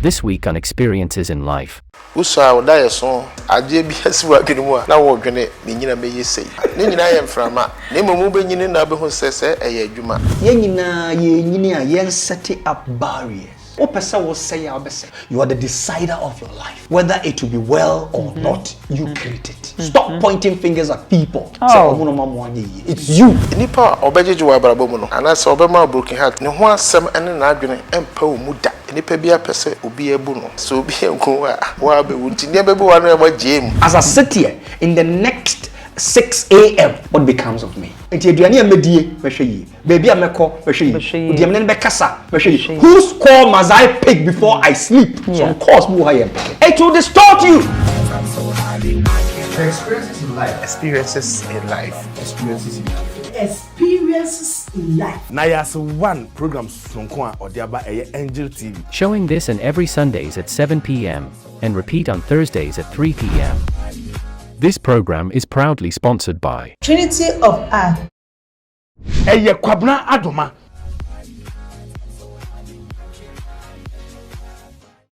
This week on Experiences in Life. Usa odaya so aje bi asiwa dwene mu a na wo dwene ne nyina meye sei. Ne nyina ye mframa. Ne momu be nyine na be ho sese eye adwuma. Ye nyina ye nyine a ye set up barriers. O pesa wo say ya obese. You are the decider of your life. Whether it will be well or not, you create it. Stop pointing fingers at people. It's you. Nipa obejeje wa brabo mu no. Anase obema broken heart. Ne ho asem ene na adwene empa wo mu da. Nipa bia pese obi ebu no. So obi enko wa be wunti ne be wa no e gem. As I sit here in the next 6 a.m. what becomes of me? Baby ameko whose call must I pick before I sleep? Some calls it will distort you. Experiences in life. Experiences in life. Experiences in life. Experiences in life. Nayas 1 programs from Kwa Odiaba Angel TV. Showing this and every Sundays at 7 p.m. and repeat on Thursdays at 3 p.m. This program is proudly sponsored by Trinity of Art. Eye kwabna adoma